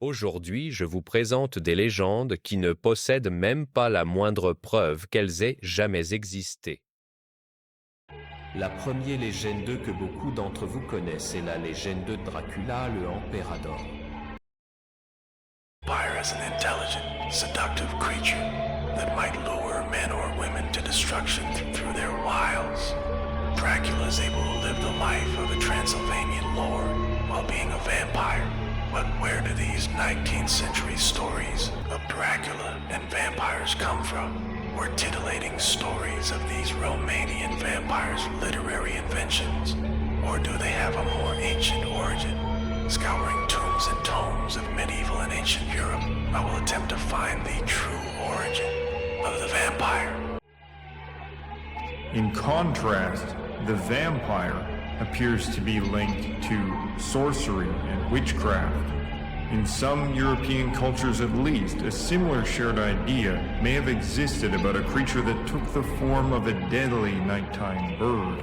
Aujourd'hui, je vous présente des légendes qui ne possèdent même pas la moindre preuve qu'elles aient jamais existé. La première légende que beaucoup d'entre vous connaissent est la légende de Dracula, le emperador. Vampire is an intelligent, seductive creature that might lure men or women to destruction through their wiles. Dracula is able to live the life of a Transylvanian lord while being a vampire. But where do these 19th century stories of Dracula and vampires come from? Were titillating stories of these Romanian vampires literary inventions? Or do they have a more ancient origin? Scouring tombs and tomes of medieval and ancient Europe, I will attempt to find the true origin of the vampire. In contrast, the vampire appears to be linked to sorcery and witchcraft. In some European cultures at least, a similar shared idea may have existed about a creature that took the form of a deadly nighttime bird.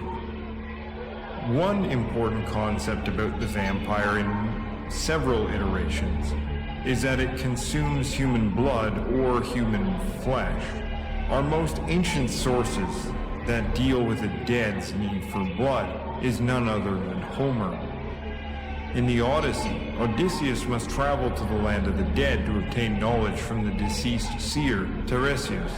One important concept about the vampire in several iterations is that it consumes human blood or human flesh. Our most ancient sources that deal with the dead's need for blood is none other than Homer. In the Odyssey, Odysseus must travel to the land of the dead to obtain knowledge from the deceased seer, Tiresias.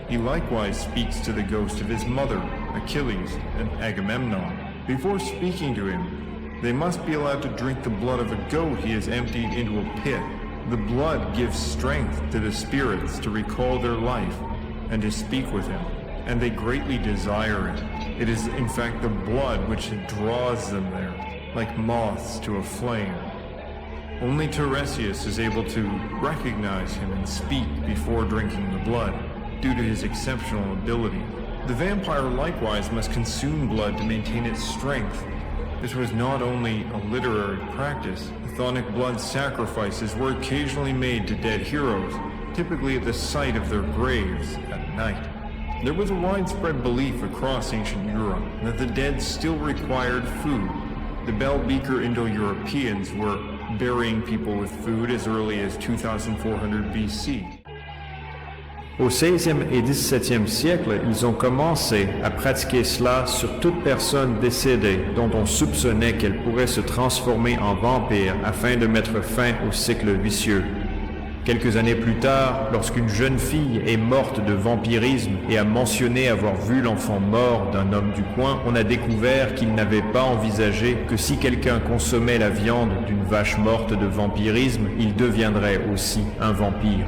He likewise speaks to the ghost of his mother, Achilles, and Agamemnon. Before speaking to him, they must be allowed to drink the blood of a goat he has emptied into a pit. The blood gives strength to the spirits to recall their life and to speak with him, and they greatly desire it. It is in fact the blood which draws them there, like moths to a flame. Only Tiresias is able to recognize him and speak before drinking the blood, due to his exceptional ability. The vampire likewise must consume blood to maintain its strength. This was not only a literary practice. Chthonic blood sacrifices were occasionally made to dead heroes, typically at the site of their graves at night. There was a widespread belief across ancient Europe that the dead still required food. The Bell Beaker Indo-Europeans were burying people with food as early as 2400 BC. Au 16e et 17e siècle, ils ont commencé à pratiquer cela sur toute personne décédée dont on soupçonnait qu'elle pourrait se transformer en vampire afin de mettre fin au cycle vicieux. Quelques années plus tard, lorsqu'une jeune fille est morte de vampirisme et a mentionné avoir vu l'enfant mort d'un homme du coin, on a découvert qu'il n'avait pas envisagé que si quelqu'un consommait la viande d'une vache morte de vampirisme, il deviendrait aussi un vampire.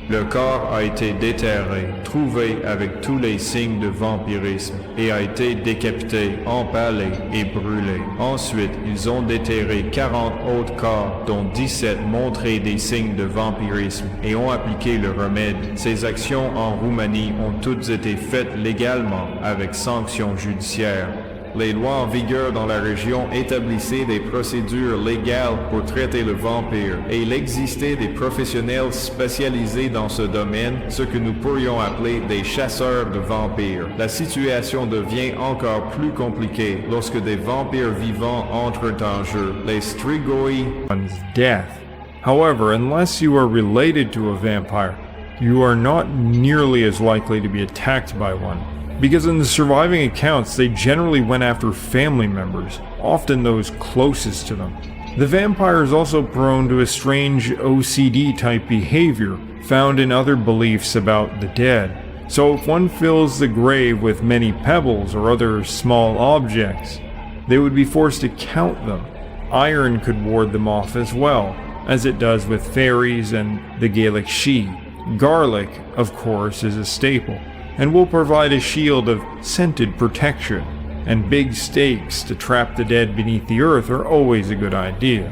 Le corps a été déterré, trouvé avec tous les signes de vampirisme, et a été décapité, empalé et brûlé. Ensuite, ils ont déterré 40 autres corps, dont 17 montraient des signes de vampirisme, et ont appliqué le remède. Ces actions en Roumanie ont toutes été faites légalement, avec sanctions judiciaires. Les lois en vigueur dans la région établissaient des procédures légales pour traiter le vampire et il existait des professionnels spécialisés dans ce domaine, ce que nous pourrions appeler des chasseurs de vampires. La situation devient encore plus compliquée lorsque des vampires vivants entrent en jeu. Les strigoi. One's death. However, unless you are related to a vampire, you are not nearly as likely to be attacked by one. Because in the surviving accounts, they generally went after family members, often those closest to them. The vampire is also prone to a strange OCD-type behavior found in other beliefs about the dead. So if one fills the grave with many pebbles or other small objects, they would be forced to count them. Iron could ward them off as well, as it does with fairies and the Gaelic Sidhe. Garlic, of course, is a staple, and will provide a shield of scented protection, and big stakes to trap the dead beneath the earth are always a good idea.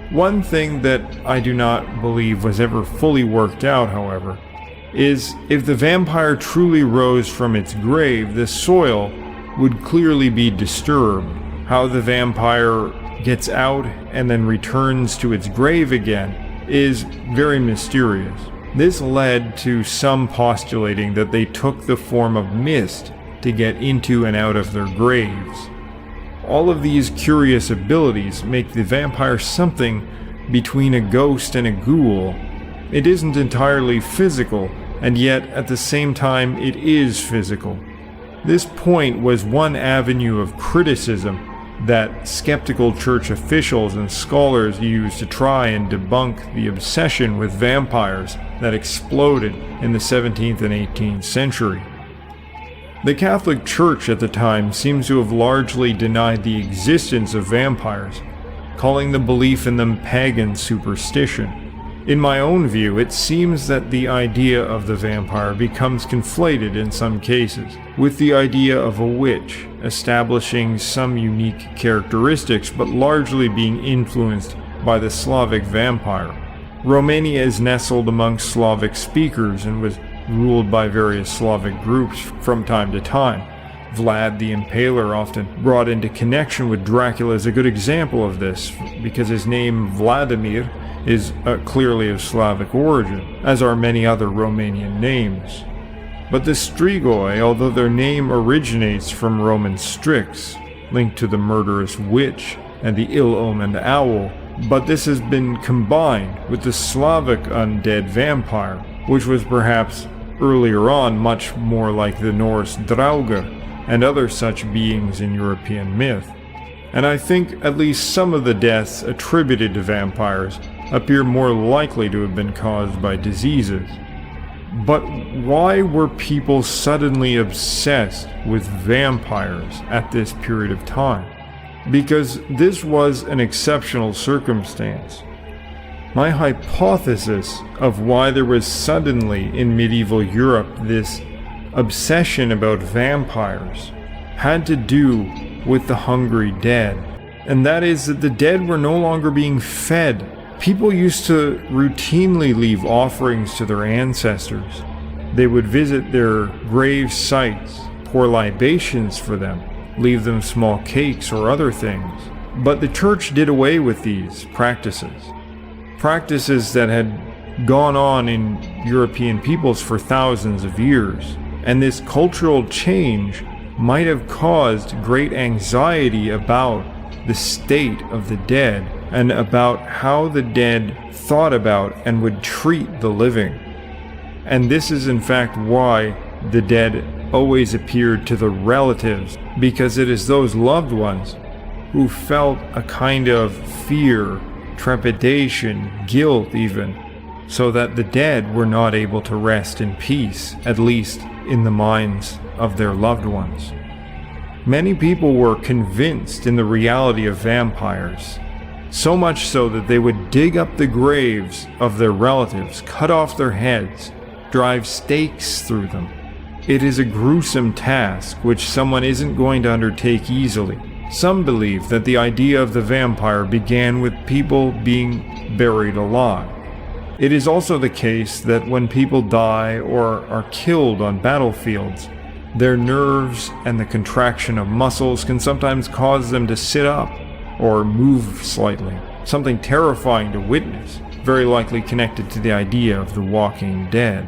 One thing that I do not believe was ever fully worked out, however, is if the vampire truly rose from its grave, the soil would clearly be disturbed. How the vampire gets out and then returns to its grave again is very mysterious. This led to some postulating that they took the form of mist to get into and out of their graves. All of these curious abilities make the vampire something between a ghost and a ghoul. It isn't entirely physical, and yet at the same time it is physical. This point was one avenue of criticism that skeptical church officials and scholars used to try and debunk the obsession with vampires that exploded in the 17th and 18th century. The Catholic Church at the time seems to have largely denied the existence of vampires, calling the belief in them pagan superstition. In my own view, it seems that the idea of the vampire becomes conflated in some cases with the idea of a witch, establishing some unique characteristics but largely being influenced by the Slavic vampire. Romania is nestled among Slavic speakers and was ruled by various Slavic groups from time to time. Vlad the Impaler, often brought into connection with Dracula, is a good example of this, because his name Vladimir is clearly of Slavic origin, as are many other Romanian names. But the Strigoi, although their name originates from Roman Strix, linked to the murderous witch and the ill-omened owl, but this has been combined with the Slavic undead vampire, which was perhaps earlier on much more like the Norse Draugr and other such beings in European myth. And I think at least some of the deaths attributed to vampires appear more likely to have been caused by diseases. But why were people suddenly obsessed with vampires at this period of time? Because this was an exceptional circumstance. My hypothesis of why there was suddenly in medieval Europe this obsession about vampires had to do with the hungry dead, and that is that the dead were no longer being fed. People used to routinely leave offerings to their ancestors. They would visit their grave sites, pour libations for them, leave them small cakes or other things. But the church did away with these practices that had gone on in European peoples for thousands of years. And this cultural change might have caused great anxiety about the state of the dead and about how the dead thought about and would treat the living. And this is in fact why the dead always appeared to the relatives, because it is those loved ones who felt a kind of fear, trepidation, guilt even, so that the dead were not able to rest in peace, at least in the minds of their loved ones. Many people were convinced in the reality of vampires, so much so that they would dig up the graves of their relatives, cut off their heads, drive stakes through them. It is a gruesome task which someone isn't going to undertake easily. Some believe that the idea of the vampire began with people being buried alive. It is also the case that when people die or are killed on battlefields, their nerves and the contraction of muscles can sometimes cause them to sit up or move slightly, something terrifying to witness, very likely connected to the idea of the walking dead.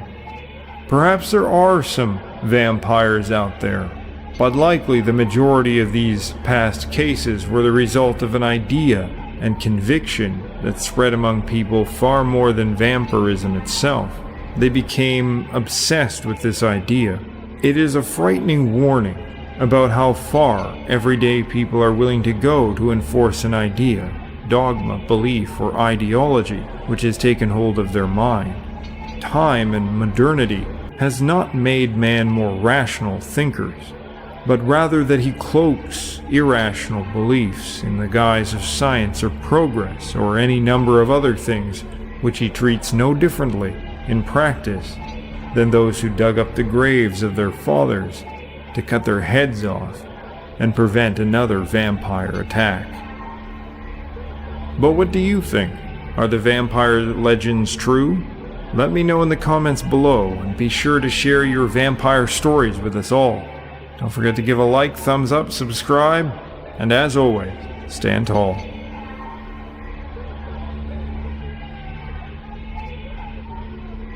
Perhaps there are some vampires out there, but likely the majority of these past cases were the result of an idea and conviction that spread among people far more than vampirism itself. They became obsessed with this idea. It is a frightening warning about how far everyday people are willing to go to enforce an idea, dogma, belief, or ideology which has taken hold of their mind. Time and modernity has not made man more rational thinkers, but rather that he cloaks irrational beliefs in the guise of science or progress or any number of other things which he treats no differently in practice than those who dug up the graves of their fathers to cut their heads off and prevent another vampire attack. But what do you think? Are the vampire legends true? Let me know in the comments below, and be sure to share your vampire stories with us all. Don't forget to give a like, thumbs up, subscribe, and as always, stand tall.